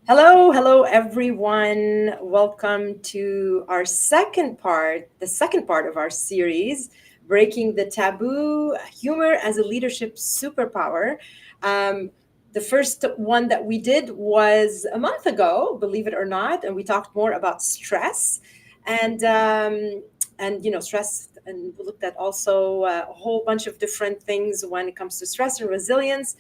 Hello, everyone. Welcome to our the second part of our series, Breaking the Taboo Humor as a Leadership Superpower. Um, the first one that we did was a month ago, believe it or not, and we talked more about stress and stress, and we looked at also a whole bunch of different things when it comes to stress and resilience.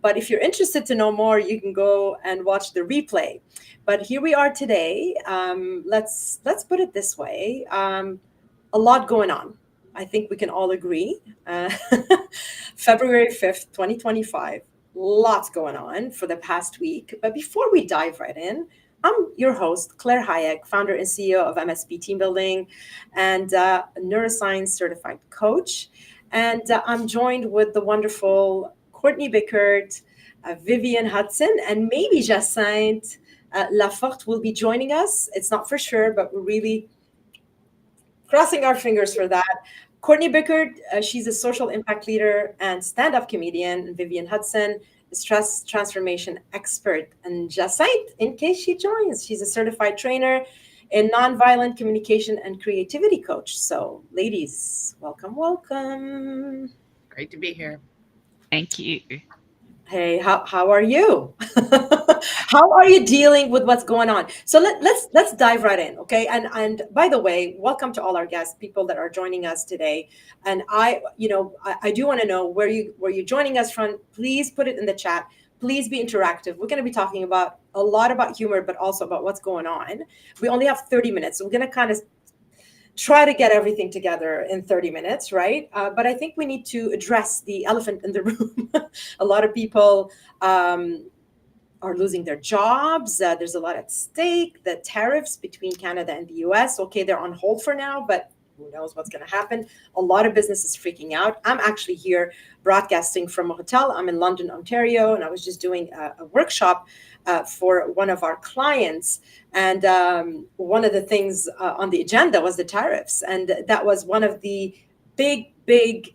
But if you're interested to know more, you can go and watch the replay. But here we are today. Let's put it this way: a lot going on. I think we can all agree. Uh, February 5th, 2025. Lots going on for the past week. But before we dive right in, I'm your host, Claire Hayek, founder and CEO of MSP Team Building and a neuroscience certified coach. And I'm joined with the wonderful Courtney Bickert, Vivian Hudson, and maybe Jacinthe Laforte will be joining us. It's not for sure, but we're really crossing our fingers for that. Courtney Bickert, she's a social impact leader and stand-up comedian. And Vivian Hudson, a stress transformation expert. And Jacinthe, in case she joins, she's a certified trainer in nonviolent communication and creativity coach. So, ladies, welcome. Great to be here. Thank you. Hey, how are you? How are you dealing with what's going on? So let's dive right in, okay? And by the way, welcome to all our guests, people that are joining us today. And I do want to know where you're joining us from. Please put it in the chat. Please be interactive. We're going to be talking about a lot about humor, but also about what's going on. We only have 30 minutes, so we're going to kind of try to get everything together in 30 minutes, right? But I think we need to address the elephant in the room. A lot of people are losing their jobs. There's a lot at stake. The tariffs between Canada and the US, okay, they're on hold for now, but who knows what's going to happen. A lot of businesses freaking out. I'm actually here broadcasting from a hotel. I'm in London, Ontario, and I was just doing a workshop for one of our clients. And one of the things on the agenda was the tariffs. And that was one of the big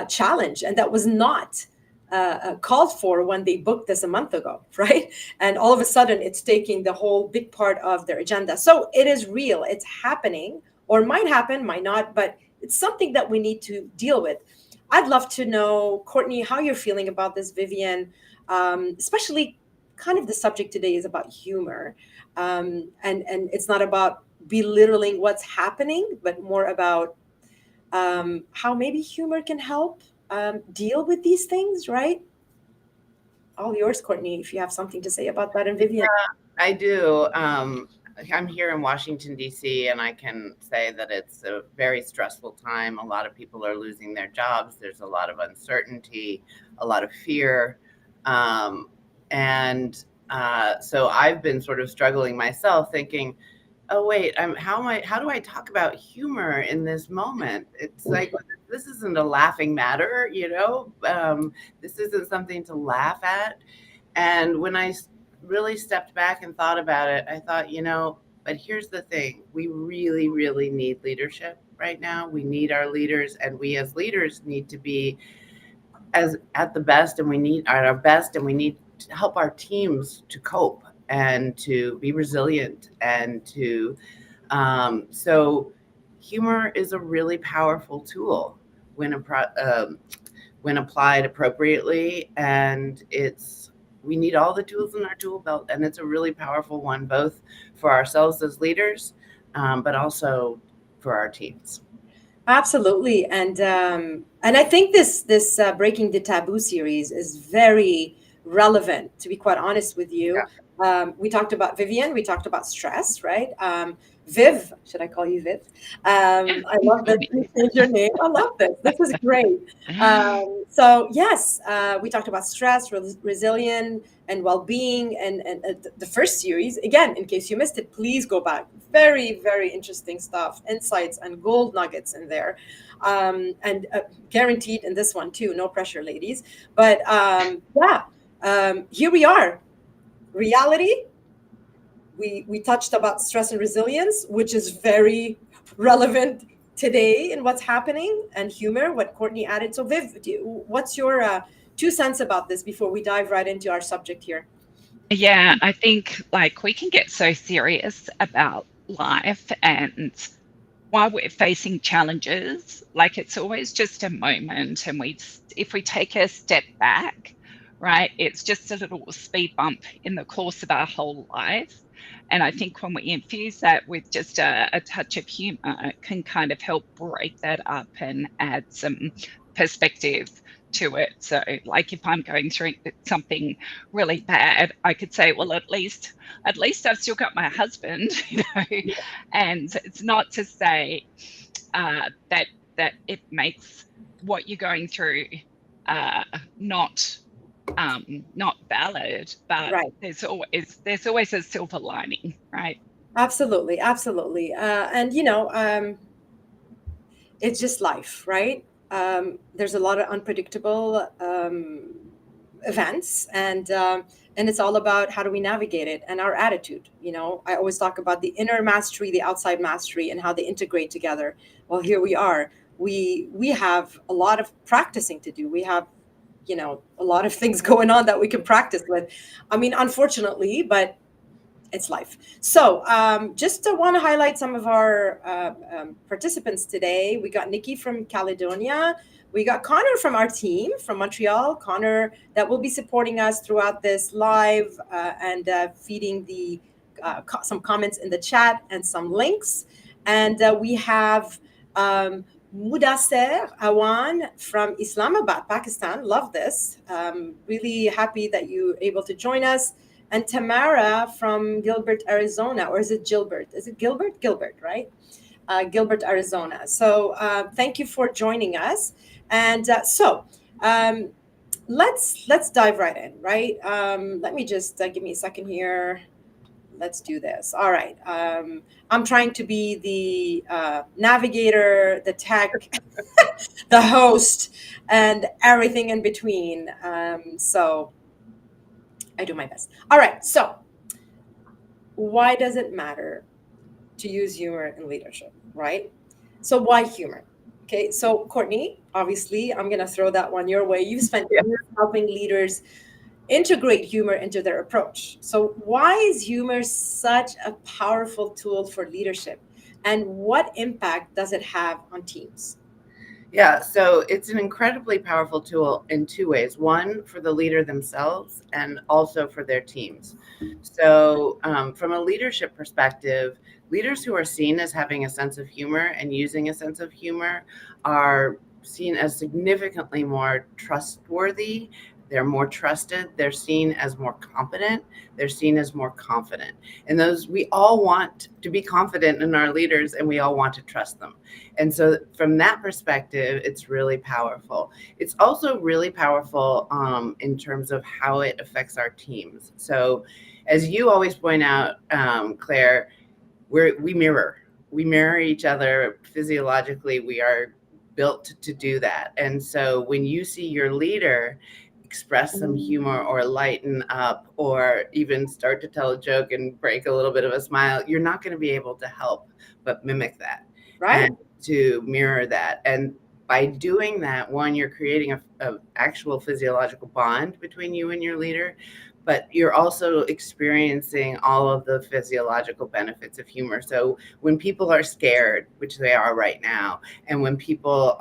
challenge. And that was not called for when they booked this a month ago, right? And all of a sudden, it's taking the whole big part of their agenda. So it is real. It's happening, or might happen, might not, but it's something that we need to deal with. I'd love to know, Courtney, how you're feeling about this, Vivian, especially kind of the subject today is about humor. And it's not about belittling what's happening, but more about how maybe humor can help deal with these things, right? All yours, Courtney, if you have something to say about that, and Vivian. I do. I'm here in Washington, D.C., and I can say that it's a very stressful time. A lot of people are losing their jobs. There's a lot of uncertainty, a lot of fear. And so I've been sort of struggling myself thinking, oh, wait, how do I talk about humor in this moment? It's like, this isn't a laughing matter, this isn't something to laugh at. And when I really stepped back and thought about it, I thought, but here's the thing. We really, really need leadership right now. We need our leaders, and we as leaders need to be as at the best, and we need at our best, and we need to help our teams to cope and to be resilient and to so humor is a really powerful tool when applied appropriately, and we need all the tools in our tool belt, and it's a really powerful one, both for ourselves as leaders, but also for our teams. Absolutely, and I think this Breaking the Taboo series is very relevant. To be quite honest with you, Yeah. we talked about Vivian, we talked about stress, right? Viv, should I call you Viv? I love that you changed your name. I love this. This is great. So yes, we talked about stress, resilience, and well-being, and the first series. Again, in case you missed it, please go back. Very interesting stuff, insights, and gold nuggets in there, and guaranteed in this one too. No pressure, ladies. But yeah, here we are. Reality. We touched about stress and resilience, which is very relevant today in what's happening, and humor, what Courtney added. So, Viv, what's your 2 cents about this before we dive right into our subject here? Yeah, I think like we can get so serious about life, and while we're facing challenges, like it's always just a moment, and if we take a step back, right, it's just a little speed bump in the course of our whole life. And I think when we infuse that with just a touch of humor, it can kind of help break that up and add some perspective to it. So, like if I'm going through something really bad, I could say, well, at least I've still got my husband, And it's not to say that it makes what you're going through uh, not not valid, but Right. there's always a silver lining, right? Absolutely, absolutely. And it's just life, right? There's a lot of unpredictable events, and it's all about how do we navigate it and our attitude. I always talk about the inner mastery, the outside mastery, and how they integrate together. Well, here we are. We have a lot of practicing to do. We have a lot of things going on that we can practice with. I mean, unfortunately, but it's life. So, just to want to highlight some of our participants today. We got Nikki from Caledonia. We got Connor from our team from Montreal. Connor, that will be supporting us throughout this live and feeding some comments in the chat and some links. And we have Mudassar Awan from Islamabad, Pakistan. Love this. Really happy that you're able to join us, and Tamara from Gilbert, Arizona, or is it Gilbert? Is it Gilbert? Gilbert, right? Gilbert, Arizona. So thank you for joining us. And um, let's dive right in, right? Let me just give me a second here. Let's do this. All right. I'm trying to be the navigator, the tech, the host, and everything in between. So I do my best. All right. So why does it matter to use humor in leadership, right? So why humor? Okay, so Courtney, obviously, I'm gonna throw that one your way. You've spent Yeah. years helping leaders integrate humor into their approach. So why is humor such a powerful tool for leadership? And what impact does it have on teams? Yeah, so it's an incredibly powerful tool in two ways. One, for the leader themselves, and also for their teams. So, from a leadership perspective, leaders who are seen as having a sense of humor and using a sense of humor are seen as significantly more trustworthy. They're more trusted. They're seen as more competent. They're seen as more confident. And those, we all want to be confident in our leaders, and we all want to trust them. And so, from that perspective, it's really powerful. It's also really powerful in terms of how it affects our teams. So, as you always point out, Claire, we mirror each other physiologically. We are built to do that. And so, when you see your leader express some humor or lighten up or even start to tell a joke and break a little bit of a smile, you're not going to be able to help but mimic that Right? and to mirror that. And by doing that, one, you're creating a actual physiological bond between you and your leader, but you're also experiencing all of the physiological benefits of humor. So when people are scared, which they are right now, and when people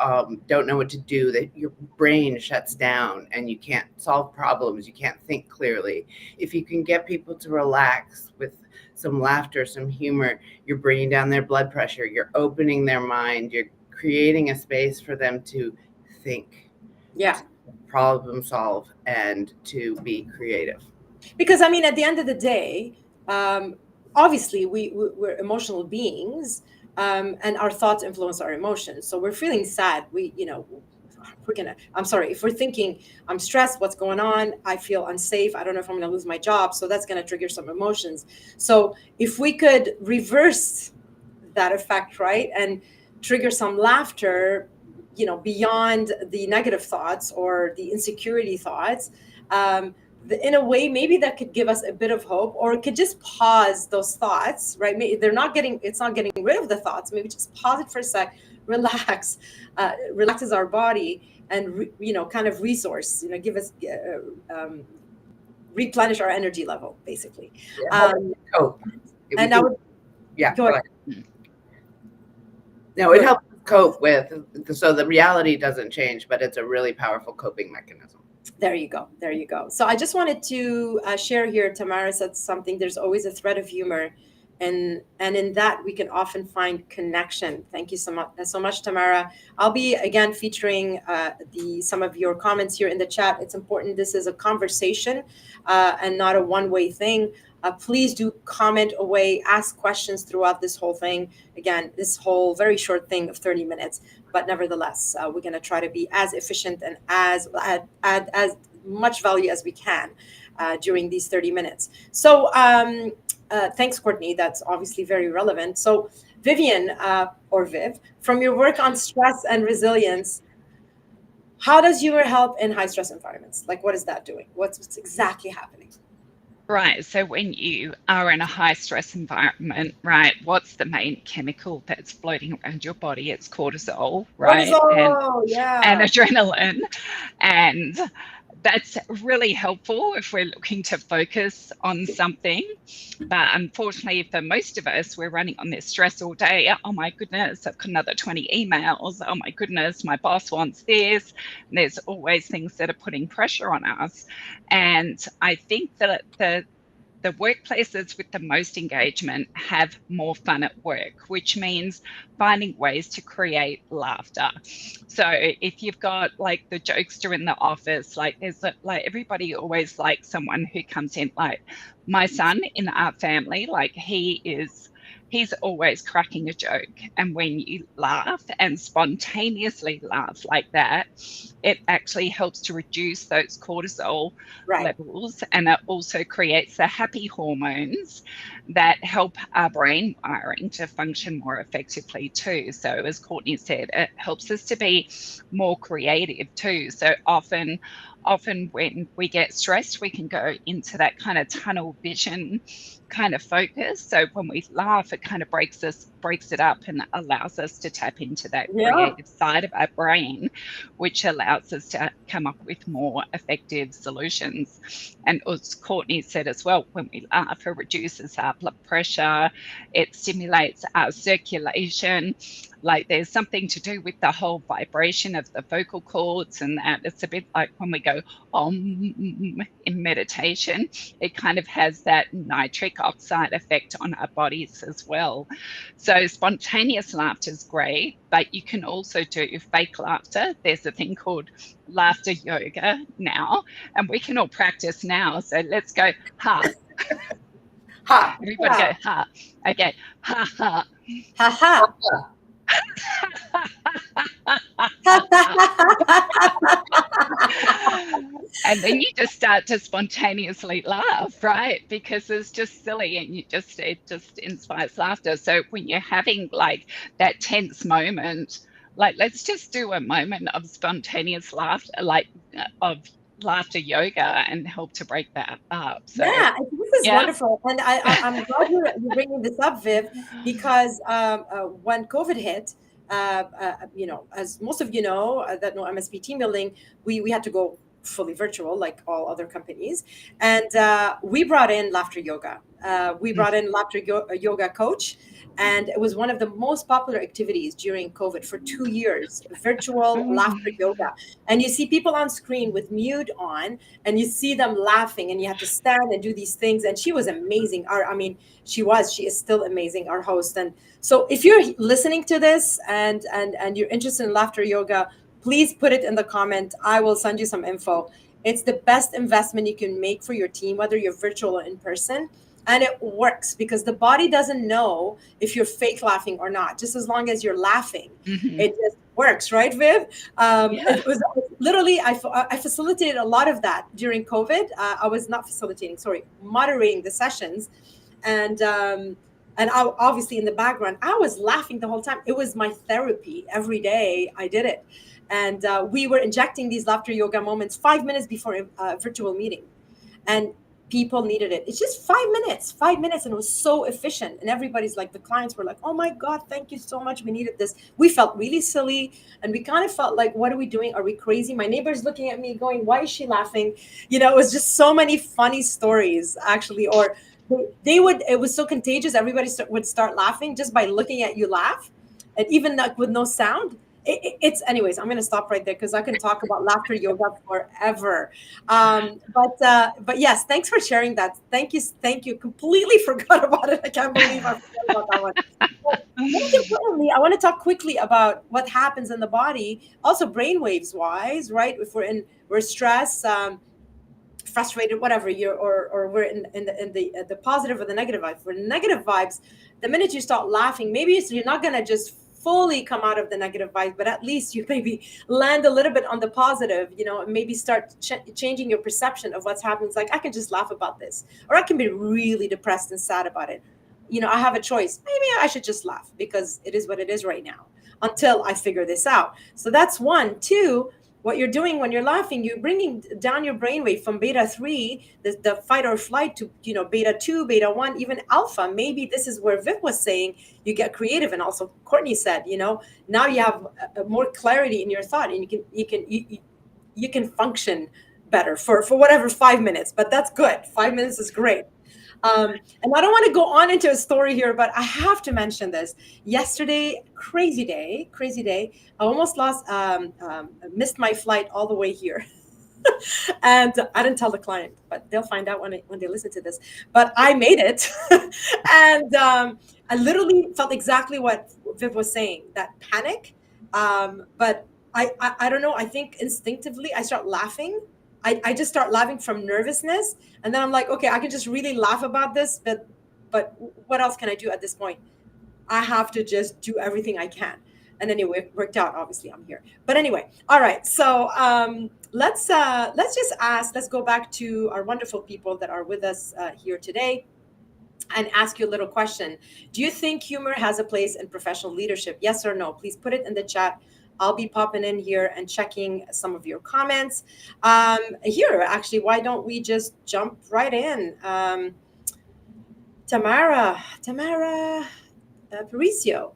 don't know what to do, that your brain shuts down and you can't solve problems, you can't think clearly. If you can get people to relax with some laughter, some humor, you're bringing down their blood pressure, you're opening their mind, you're creating a space for them to think, Yeah. to problem solve, and to be creative. Because I mean, at the end of the day, um, obviously we're emotional beings, and our thoughts influence our emotions. So we're feeling sad. We're gonna. I'm sorry if we're thinking I'm stressed. What's going on? I feel unsafe. I don't know if I'm gonna lose my job. So that's gonna trigger some emotions. So if we could reverse that effect, right, and trigger some laughter, beyond the negative thoughts or the insecurity thoughts, in a way, maybe that could give us a bit of hope, or it could just pause those thoughts, right? It's not getting rid of the thoughts. Maybe just pause it for a sec, relax, relaxes our body, and kind of resource, give us replenish our energy level, basically. It helps Um, cope. We and I can, would yeah, go go ahead. ahead. No, it Go, helps cope with, so the reality doesn't change, but it's a really powerful coping mechanism. there you go. There you go. So I just wanted to share here. Tamara said something. There's always a thread of humor, and in that we can often find connection. Thank you so much, Tamara. I'll be again featuring the some of your comments here in the chat. It's important. This is a conversation and not a one-way thing. Please do comment away, ask questions throughout this whole thing. Again, this whole very short thing of 30 minutes, but nevertheless, we're going to try to be as efficient and add as much value as we can during these 30 minutes. So thanks, Courtney. That's obviously very relevant. So Vivian, or Viv, from your work on stress and resilience, how does humor help in high stress environments? Like, what is that doing? What's exactly happening? Right. So when you are in a high stress environment, right, what's the main chemical that's floating around your body? It's cortisol, right? Cortisol, And yeah. adrenaline. And that's really helpful if we're looking to focus on something. But unfortunately, for most of us, we're running on this stress all day. Oh my goodness, I've got another 20 emails. Oh my goodness, my boss wants this. And there's always things that are putting pressure on us. And I think that the workplaces with the most engagement have more fun at work, which means finding ways to create laughter. So if you've got like the jokester in the office, like like everybody always likes someone who comes in, like my son in our family, like he's always cracking a joke. And when you laugh and spontaneously laugh like that, it actually helps to reduce those cortisol Right. levels, and it also creates the happy hormones that help our brain wiring to function more effectively too. So as Courtney said, it helps us to be more creative too. So often when we get stressed, we can go into that kind of tunnel vision kind of focus. So when we laugh, it kind of breaks it up and allows us to tap into that Yeah. creative side of our brain, which allows us to come up with more effective solutions. And as Courtney said as well, when we laugh, it reduces our blood pressure, it stimulates our circulation. Like there's something to do with the whole vibration of the vocal cords, and that it's a bit like when we go in meditation, it kind of has that nitric oxide effect on our bodies as well. So spontaneous laughter is great, but you can also do fake laughter. There's a thing called laughter yoga now, and we can all practice now. So let's go ha. Ha! Everybody Yeah. go ha. Okay, ha ha. Ha ha. And then you just start to spontaneously laugh, right? Because it's just silly, and it just inspires laughter. So when you're having like that tense moment, like let's just do a moment of spontaneous laughter, like of laughter yoga, and help to break that up. So Yeah, I think this is yeah. wonderful, and I'm glad you're bringing this up, Viv, because when COVID hit, as most of you know that know MSP team building, we had to go fully virtual like all other companies, and we brought in laughter yoga. We brought in yoga coach, and it was one of the most popular activities during COVID for 2 years. Virtual laughter yoga, and you see people on screen with mute on, and you see them laughing, and you have to stand and do these things. And she was amazing. She is still amazing, our host. And so if you're listening to this and you're interested in laughter yoga, please put it in the comment. I will send you some info. It's the best investment you can make for your team, whether you're virtual or in person. And it works because the body doesn't know if you're fake laughing or not. Just as long as you're laughing, Mhm. it just works, right, Viv? Yeah. It was literally, I facilitated a lot of that during COVID. I was not facilitating, sorry, moderating the sessions. And obviously in the background, I was laughing the whole time. It was my therapy every day. I did it. And we were injecting these laughter yoga moments 5 minutes before a virtual meeting. And people needed it. It's just 5 minutes, 5 minutes, and it was so efficient. And everybody's like, the clients were like, "Oh my God, thank you so much. We needed this." We felt really silly, and we kind of felt like, "What are we doing? Are we crazy?" My neighbor's looking at me, going, "Why is she laughing?" It was just so many funny stories, actually. Or they would. It was so contagious. Everybody would start laughing just by looking at you laugh, and even like with no sound. It's anyways. I'm gonna stop right there because I can talk about laughter yoga forever. But yes, thanks for sharing that. Thank you, thank you. Completely forgot about it. I can't believe I forgot about that one. But most importantly, I want to talk quickly about what happens in the body, also brainwaves wise, right? If we're stressed, frustrated, whatever you're, or we're in the positive or the negative vibes. For negative vibes, the minute you start laughing, maybe you're not gonna just fully come out of the negative vibes, but at least you maybe land a little bit on the positive, and maybe start changing your perception of what's happening. It's like, I can just laugh about this, or I can be really depressed and sad about it. I have a choice. Maybe I should just laugh because it is what it is right now until I figure this out. So that's one. Two, what you're doing when you're laughing, you're bringing down your brainwave from beta 3, the fight or flight, to beta 2, beta 1, even alpha. Maybe this is where Viv was saying you get creative, and also Courtney said, now you have a more clarity in your thought, and you can function better for whatever 5 minutes. But that's good. 5 minutes is great. And I don't want to go on into a story here, but I have to mention this. Yesterday, crazy day, crazy day. I almost missed my flight all the way here. And I didn't tell the client, but they'll find out when they listen to this. But I made it. And I literally felt exactly what Viv was saying, that panic. But I don't know. I think instinctively I start laughing. I just start laughing from nervousness. And then I'm like, okay, I can just really laugh about this. But what else can I do at this point? I have to just do everything I can. And anyway, it worked out. Obviously, I'm here. But anyway, all right. So let's go back to our wonderful people that are with us here today, and ask you a little question. Do you think humor has a place in professional leadership? Yes or no? Please put it in the chat. I'll be popping in here and checking some of your comments. Here, actually, why don't we just jump right in? Tamara Paricio.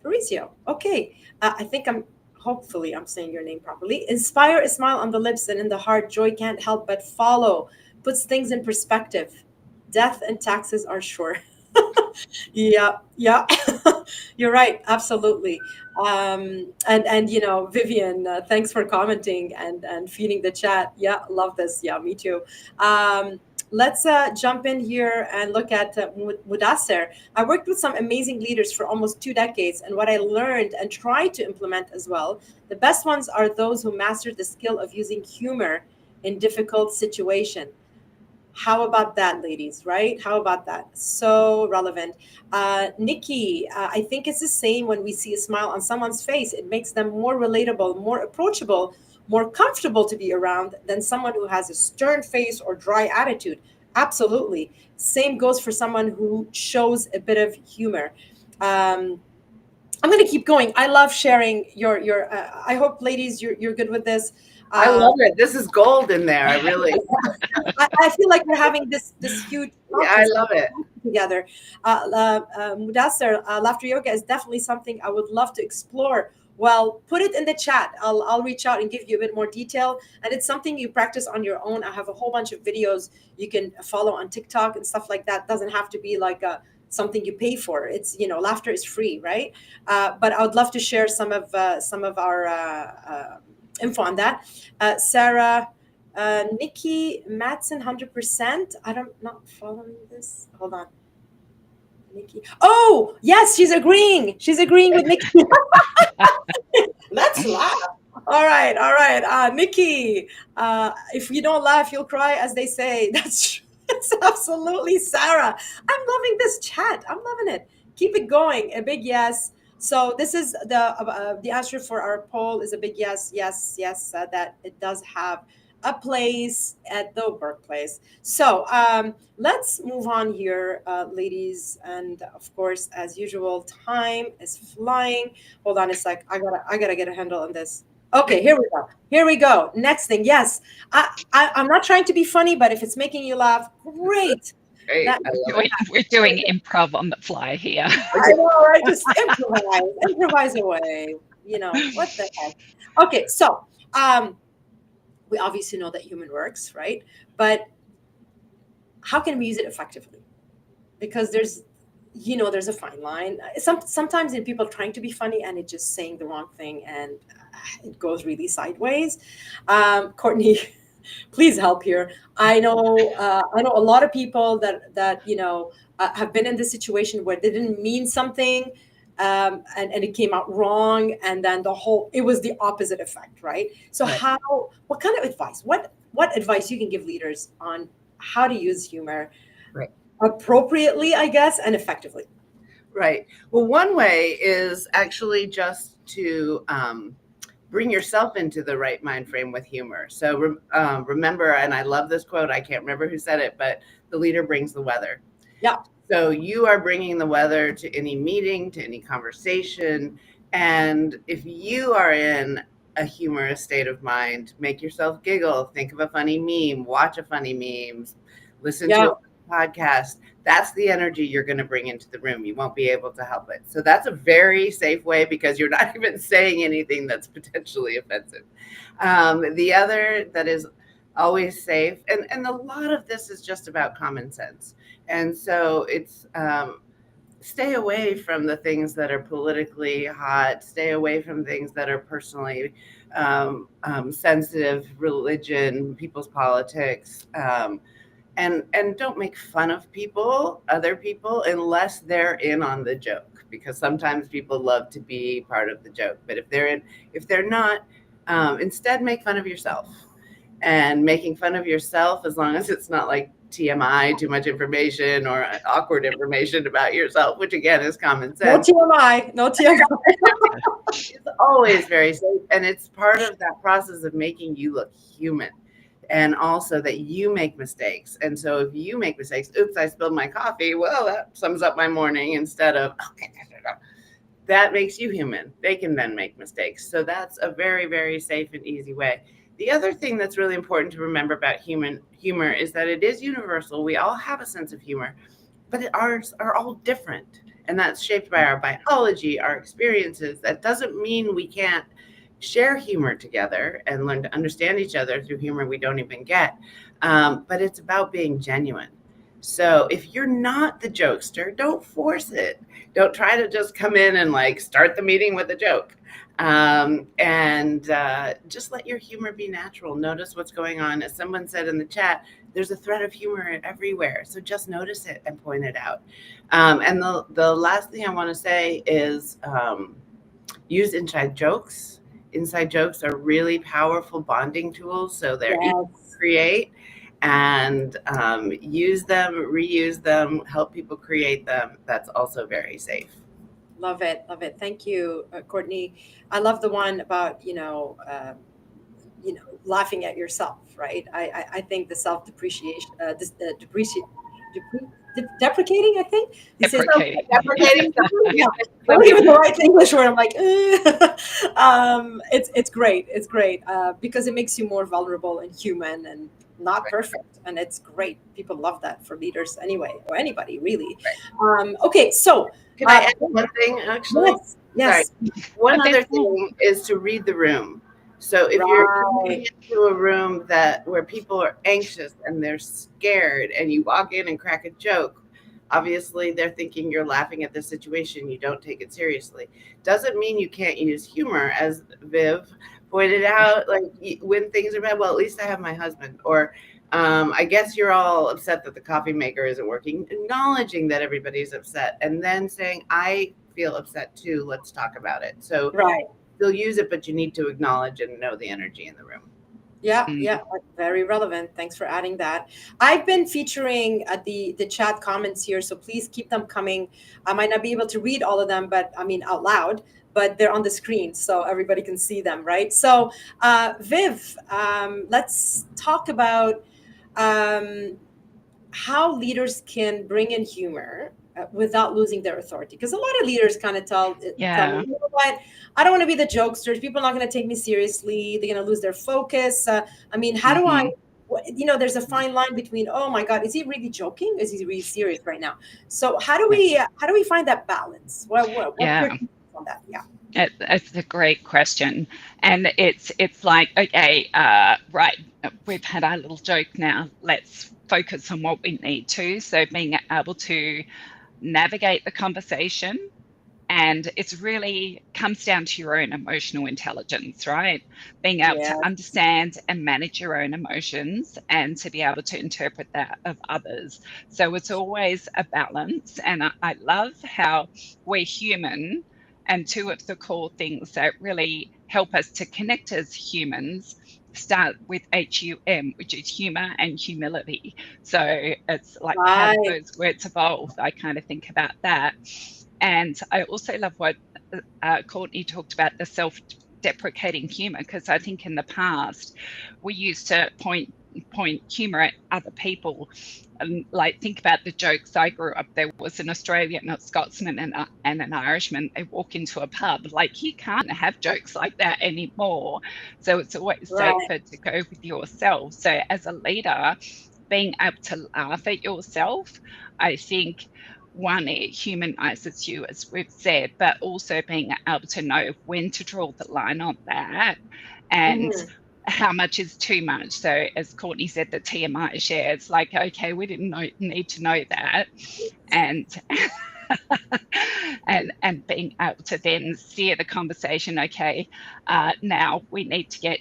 Paricio. Okay. I think hopefully I'm saying your name properly. Inspire a smile on the lips and in the heart. Joy can't help but follow. Puts things in perspective. Death and taxes are sure. Yeah, yeah. You're right. Absolutely. And Vivian, thanks for commenting and feeding the chat. Yeah, love this. Yeah, me too. Let's jump in here and look at Mudasser. I worked with some amazing leaders for almost 2 decades, and what I learned and tried to implement as well, the best ones are those who mastered the skill of using humor in difficult situation. How about that, ladies? Right? How about that? So relevant. Nikki, I think it's the same when we see a smile on someone's face. It makes them more relatable, more approachable, more comfortable to be around than someone who has a stern face or dry attitude. Absolutely. Same goes for someone who shows a bit of humor. Um, I'm going to keep going. I love sharing your. I hope, ladies, you're good with this. I Uh, love it. This is gold in there. I really, I feel like we're having this huge yeah, I conference love it. together. Mudassar, laughter yoga is definitely something I would love to explore. Well, put it in the chat. I'll reach out and give you a bit more detail. And it's something you practice on your own. I have a whole bunch of videos you can follow on TikTok and stuff like that. Doesn't have to be like something you pay for. It's laughter is free, right? But I would love to share some of our info on that. Sarah. Nikki Matson, 100%. I'm not following this. Hold on. Nikki. Oh, yes, she's agreeing. She's agreeing with Nikki. Let's laugh. All right, all right. Nikki, if you don't laugh, you'll cry, as they say. That's absolutely Sarah. I'm loving this chat. I'm loving it. Keep it going. A big yes. So this is the answer for our poll is a big yes, yes, yes. That it does have a place at the workplace. So let's move on here, ladies, and of course, as usual, time is flying. Hold on a sec. I gotta get a handle on this. Okay, here we go. Here we go. Next thing. Yes. I'm not trying to be funny, but if it's making you laugh, great. Great. That I love it. We're doing improv on the fly here. you know, right? Just improvise away. You know, what the heck? Okay, so we obviously know that human works, right? But how can we use it effectively? Because there's a fine line. Sometimes in people trying to be funny and it just saying the wrong thing and it goes really sideways. Courtney, please help here. I know a lot of people that have been in this situation where they didn't mean something, and it came out wrong, and then it was the opposite effect, right? So Right. what kind of advice, what advice you can give leaders on how to use humor Right. appropriately, I guess, and effectively? Right. Well, one way is actually just to bring yourself into the right mind frame with humor. So remember, and I love this quote, I can't remember who said it, but the leader brings the weather. Yeah. So you are bringing the weather to any meeting, to any conversation. And if you are in a humorous state of mind, make yourself giggle, think of a funny meme, watch a funny meme, listen Yeah. to a podcast. That's the energy you're going to bring into the room. You won't be able to help it. So that's a very safe way because you're not even saying anything that's potentially offensive. The other that is always safe, and a lot of this is just about common sense. And so it's stay away from the things that are politically hot, stay away from things that are personally sensitive, religion, people's politics. And don't make fun of other people, unless they're in on the joke, because sometimes people love to be part of the joke. But if they're not, instead make fun of yourself. And making fun of yourself, as long as it's not like TMI, too much information, or awkward information about yourself, which again is common No sense, TMI. No TMI. is always very safe. And it's part of that process of making you look human. And also that you make mistakes. And so if you make mistakes, oops, I spilled my coffee. Well, that sums up my morning, instead of, okay, that makes you human. They can then make mistakes. So that's a very, very safe and easy way. The other thing that's really important to remember about humor is that it is universal. We all have a sense of humor, but ours are all different. And that's shaped by our biology, our experiences. That doesn't mean we can't share humor together and learn to understand each other through humor we don't even get. But it's about being genuine. So if you're not the jokester, don't force it. Don't try to just come in and like start the meeting with a joke. And just let your humor be natural. Notice what's going on. As someone said in the chat, there's a thread of humor everywhere. So just notice it and point it out. And the last thing I want to say is use inside jokes. Inside jokes are really powerful bonding tools. So they're easy to Yes. create, and use them, reuse them, help people create them. That's also very safe. Love it. Love it. Thank you, Courtney. I love the one about, laughing at yourself, right? I think the self depreciation, deprecating, I think they say, Deprecating. Deprecating something. yeah, I don't even the right English word. I'm like, it's great. It's great because it makes you more vulnerable and human and not perfect, and it's great. People love that for leaders anyway, or anybody really. Okay, so Can I add one thing, actually? yes, Sorry. yes, One But other there's thing is to read the room. So if you're right, coming into a room where people are anxious and they're scared, and you walk in and crack a joke, obviously they're thinking you're laughing at the situation. You don't take it seriously. Doesn't mean you can't use humor, as Viv pointed out. Like when things are bad, well, at least I have my husband. Or I guess you're all upset that the coffee maker isn't working. Acknowledging that everybody's upset, and then saying, I feel upset too. Let's talk about it. So right. still use it, but you need to acknowledge and know the energy in the room. Yeah, mm, yeah, very relevant. Thanks for adding that. I've been featuring the chat comments here, so please keep them coming. I might not be able to read all of them, but I mean out loud, but they're on the screen, so everybody can see them, right? So, Viv, let's talk about um, how leaders can bring in humor without losing their authority. Because a lot of leaders kind of tell me, Yeah. you know what, I don't want to be the jokester. People are not going to take me seriously. They're going to lose their focus. I mean, how do I? Hmm. There's a fine line between, oh my God, is he really joking? Is he really serious right now? So how do we find that balance? What's your Yeah. take on that? Yeah. It's a great question, and it's like, okay, right, we've had our little joke now. Let's focus on what we need to. So being able to navigate the conversation, and it's really comes down to your own emotional intelligence, right? Being able to Yeah. understand and manage your own emotions and to be able to interpret that of others. So it's always a balance, and I love how we're human, and two of the core things that really help us to connect as humans start with HUM, which is humor and humility. So it's like, how do Right. those words evolve? I kind of think about that. And I also love what Courtney talked about, the self deprecating humor, because I think in the past we used to point humor at other people. And like, think about the jokes. I grew up, there was an Australian, a Scotsman, and an Irishman. They walk into a pub, like, you can't have jokes like that anymore. So it's always Right. safer to go with yourself. So as a leader, being able to laugh at yourself, I think, one, it humanizes you, as we've said, but also being able to know when to draw the line on that, and Mhm. how much is too much. So, as Courtney said, the TMI share, it's like, okay, we didn't need to know that. And and being able to then steer the conversation, okay, now we need to get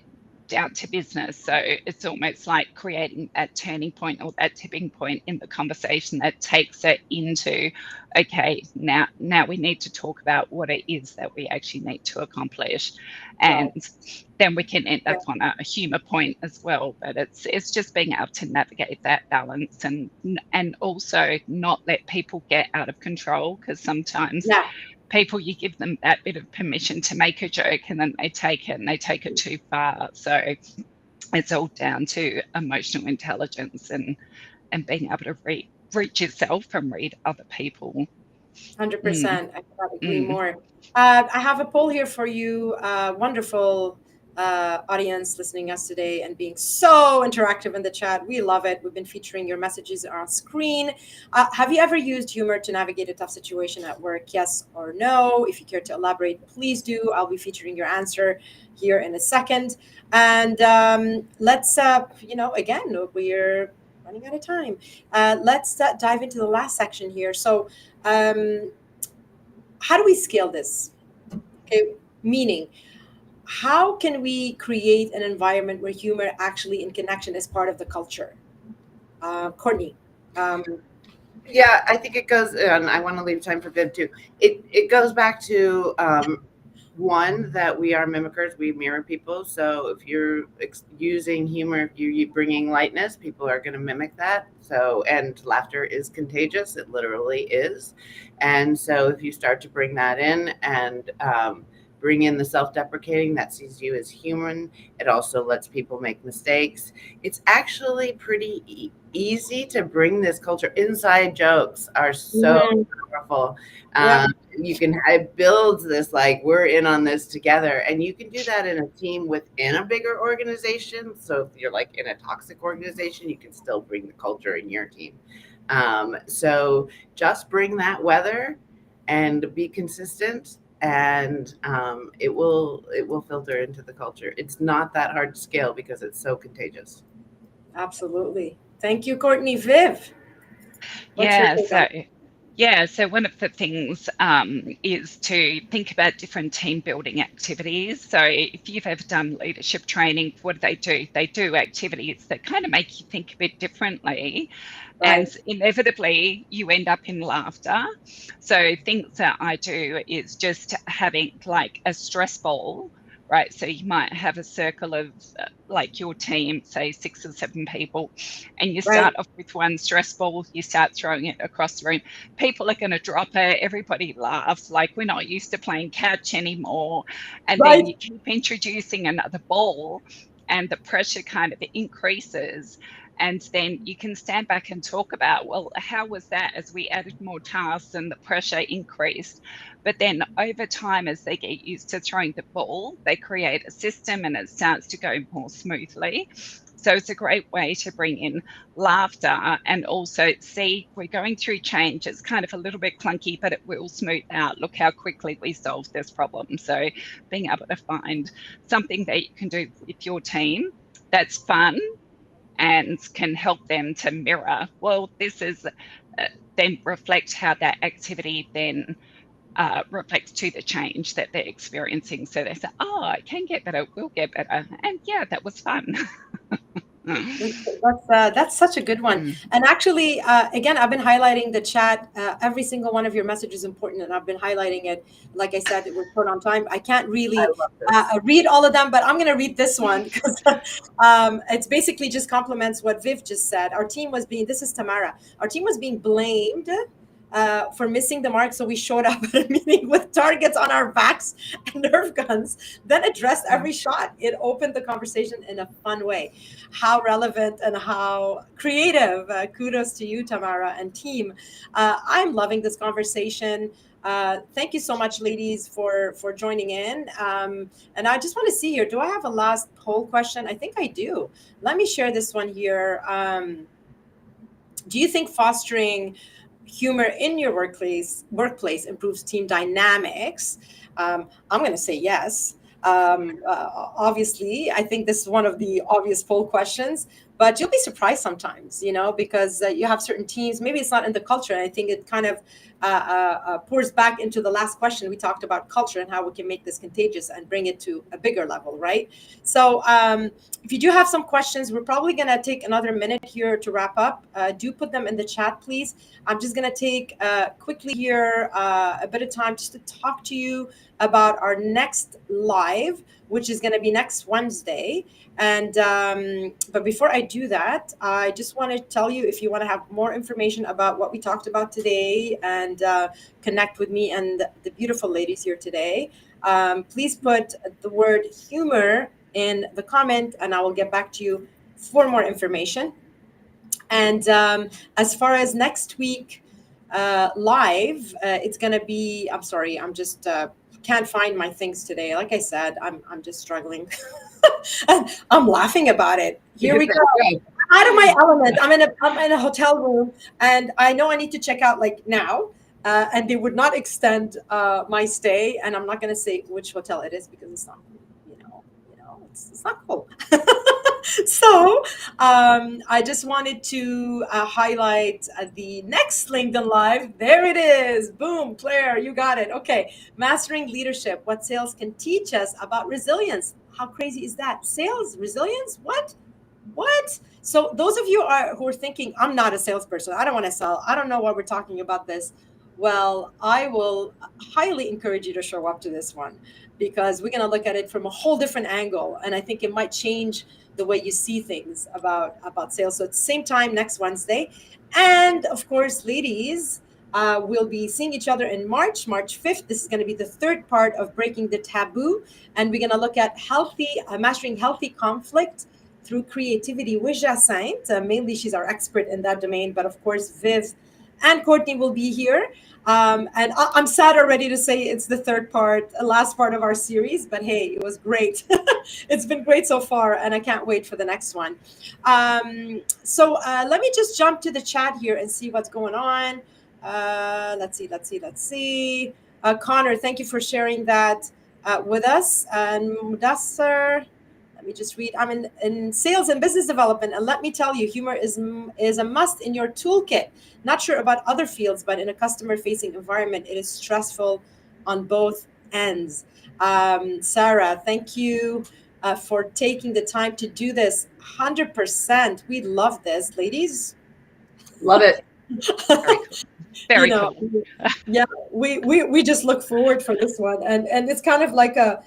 down to business. So it's almost like creating that turning point or that tipping point in the conversation that takes it into, okay, now we need to talk about what it is that we actually need to accomplish. And Wow. then we can end Yeah. up on a humor point as well. But it's just being able to navigate that balance, and also not let people get out of control, because sometimes Yeah. people, you give them that bit of permission to make a joke, and then they take it and they take it too far. So it's all down to emotional intelligence, and being able to reach yourself and read other people. Mm, 100%. I cannot agree mm. more. I have a poll here for you. Wonderful audience listening us today and being so interactive in the chat. We love it. We've been featuring your messages on screen. Have you ever used humor to navigate a tough situation at work? Yes or no? If you care to elaborate, please do. I'll be featuring your answer here in a second. And let's, again, we're running out of time. Let's dive into the last section here. So, um, how do we scale this? Okay, meaning, how can we create an environment where humor actually in connection is part of the culture? Courtney. Um, Yeah, I think it goes, and I want to leave time for Viv too. It goes back to one, that we are mimickers, we mirror people. So if you're using humor, if you're bringing lightness, people are going to mimic that. So, and laughter is contagious; it literally is. And so if you start to bring that in, and bring in the self-deprecating that sees you as human, it also lets people make mistakes. It's actually pretty easy to bring this culture. Inside jokes are so mhm, powerful. yeah, You can build this, like, we're in on this together, and you can do that in a team within a bigger organization. So if you're like in a toxic organization, you can still bring the culture in your team. So just bring that weather and be consistent, and it will filter into the culture. It's not that hard to scale because it's so contagious. absolutely. Thank you, Courtney. Viv, what's your Yeah, take on so yeah, so one of the things is to think about different team building activities. So if you've ever done leadership training, what do? They do activities that kind of make you think a bit differently, it? and Right, inevitably you end up in laughter. So things that I do is just having like a stress ball, right? So you might have a circle of like your team, say 6 or 7 people, and you right, start off with one stress ball, you start throwing it across the room. People are going to drop it, everybody laughs, like we're not used to playing catch anymore. And then right. you keep introducing another ball, and the pressure kind of increases. And then you can stand back and talk about, well, how was that as we added more tasks and the pressure increased? But then over time, as they get used to throwing the ball, they create a system and it starts to go more smoothly. So it's a great way to bring in laughter and also see we're going through change. It's kind of a little bit clunky, but it will smooth out. Look how quickly we solved this problem. So being able to find something that you can do with your team that's fun and can help them to mirror, well, this is then reflect how that activity then reflects to the change that they're experiencing. So they say, oh, it can get better, will get better. And yeah, that was fun. That's such a good one. Mm. And actually, again, I've been highlighting the chat. Every single one of your messages is important, and I've been highlighting it. Like I said, we're short on time. I can't I really love this. read all of them, but I'm going to read this one because it's basically just complements what Viv just said. Our team was being, this is Tamara, our team was being blamed for missing the mark. So we showed up at a meeting with targets on our backs and Nerf guns, then addressed every shot. It opened the conversation in a fun way. How relevant and how creative. Kudos to you, Tamara and team. I'm loving this conversation. Thank you so much, ladies, for joining in. And I just want to see here. Do I have a last poll question? I think I do. Let me share this one here. Do you think fostering humor in your workplace improves team dynamics? I'm going to say yes. Obviously, I think this is one of the obvious poll questions, but you'll be surprised sometimes, because you have certain teams. Maybe it's not in the culture. And I think it kind of pours back into the last question. We talked about culture and how we can make this contagious and bring it to a bigger level, right? So if you do have some questions, we're probably going to take another minute here to wrap up. Do put them in the chat, please. I'm just going to take quickly here a bit of time just to talk to you about our next live, which is going to be next Wednesday. And but before I do that, I just want to tell you, if you want to have more information about what we talked about today and connect with me and the beautiful ladies here today, please put the word humor in the comment and I will get back to you for more information. And as far as next week live, it's going to be, I'm sorry, I'm just can't find my things today. Like I said, I'm just struggling. I'm laughing about it. Here we go. Out of my element. I'm in a hotel room, and I know I need to check out like now. And they would not extend my stay, and I'm not going to say which hotel it is because it's not, it's not cool. So I just wanted to highlight the next LinkedIn Live. There it is. Boom, Claire, you got it. Okay. Mastering leadership, what sales can teach us about resilience. How crazy is that? Sales, resilience? What? So those of you who are thinking, I'm not a salesperson, I don't want to sell, I don't know why we're talking about this. Well, I will highly encourage you to show up to this one because we're going to look at it from a whole different angle. And I think it might change the way you see things about sales. So at the same time next Wednesday. And of course, ladies, we'll be seeing each other in March 5th. This is going to be the third part of Breaking the Taboo. And we're going to look at mastering healthy conflict through creativity with Jacinthe. Mainly, she's our expert in that domain. But of course, Viv and Courtney will be here. And I'm sad already to say it's the third part, last part of our series. But hey, it was great. It's been great so far. And I can't wait for the next one. So let me just jump to the chat here and see what's going on. Let's see. Connor, thank you for sharing that with us. And Mudassar, let me just read. I'm in sales and business development, and let me tell you, humor is a must in your toolkit. Not sure about other fields, but in a customer-facing environment, it is stressful on both ends. Sarah, thank you for taking the time to do this. 100%. We love this, ladies. Love it. Very cool. Very cool. Yeah, we just look forward for this one, and it's kind of like a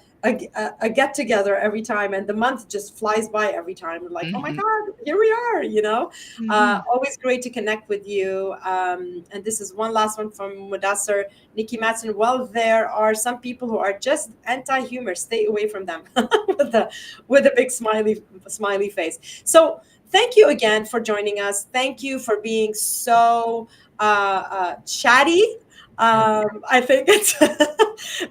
get together every time, and the month just flies by every time. We're like, oh my God, here we are. Always great to connect with you. And this is one last one from Mudassar. Nikki Matson, well, there are some people who are just anti-humor. Stay away from them with a big smiley face. So thank you again for joining us. Thank you for being so chatty. I think it's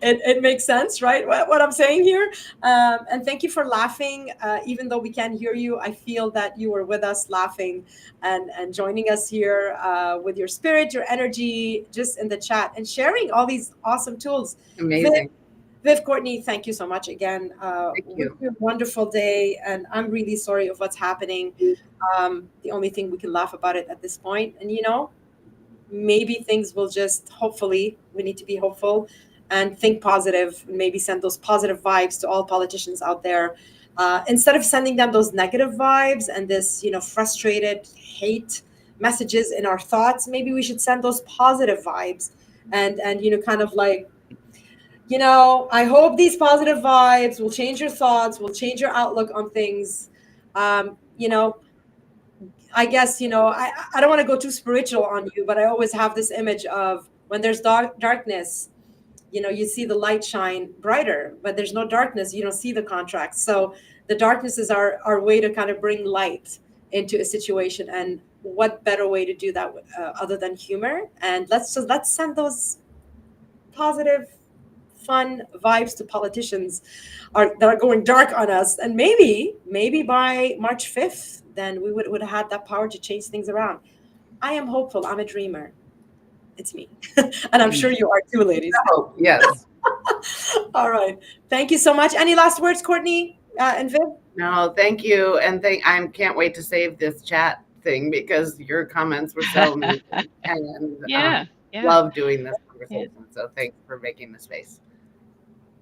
it makes sense, right? What I'm saying here. And thank you for laughing, even though we can't hear you. I feel that you were with us, laughing and joining us here with your spirit, your energy, just in the chat and sharing all these awesome tools. Viv, Amazing. Viv, Courtney, thank you so much again. Thank Wish you. you a wonderful day, and I'm really sorry of what's happening. The only thing we can laugh about it at this point, and maybe things will just, hopefully, we need to be hopeful and think positive, and maybe send those positive vibes to all politicians out there, instead of sending them those negative vibes and this frustrated hate messages in our thoughts. Maybe we should send those positive vibes, and kind of like, I hope these positive vibes will change your thoughts, will change your outlook on things. um, you know I guess, I don't want to go too spiritual on you, but I always have this image of when there's darkness, you see the light shine brighter. But there's no darkness, you don't see the contrast. So the darkness is our way to kind of bring light into a situation. And what better way to do that, other than humor? And let's send those positive, fun vibes to politicians that are going dark on us. And maybe by March 5th, then we would have had that power to change things around. I am hopeful. I'm a dreamer. It's me. And I'm sure you are too, ladies. Oh, yes. All right. Thank you so much. Any last words, Courtney and Viv? No, thank you. And I can't wait to save this chat thing because your comments were so amazing. And Yeah, yeah, love doing this yeah. conversation. So thanks for making the space.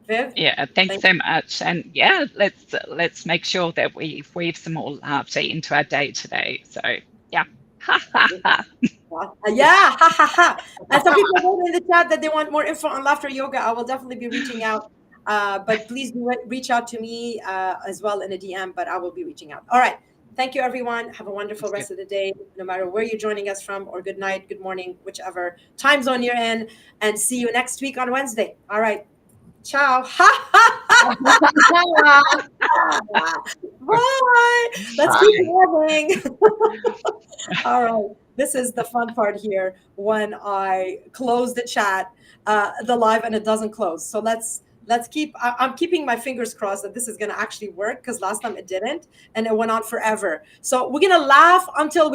Viv? Yeah, thanks Thank so much. And yeah, let's make sure that we weave some more laughter into our day today. So yeah. Ha ha you. ha. Yeah, ha ha ha. And some people wrote in the chat that they want more info on laughter yoga. I will definitely be reaching out. But please do reach out to me as well in a DM, but I will be reaching out. All right. Thank you, everyone. Have a wonderful rest of the day, no matter where you're joining us from, or good night, good morning, whichever time zone you're in. And see you next week on Wednesday. All right. Ciao. Ha ha ha. Bye. Let's keep Bye. moving. All right. This is the fun part here when I close the chat, the live, and it doesn't close. So let's keep. I'm keeping my fingers crossed that this is going to actually work, because last time it didn't, and it went on forever. So we're gonna laugh until we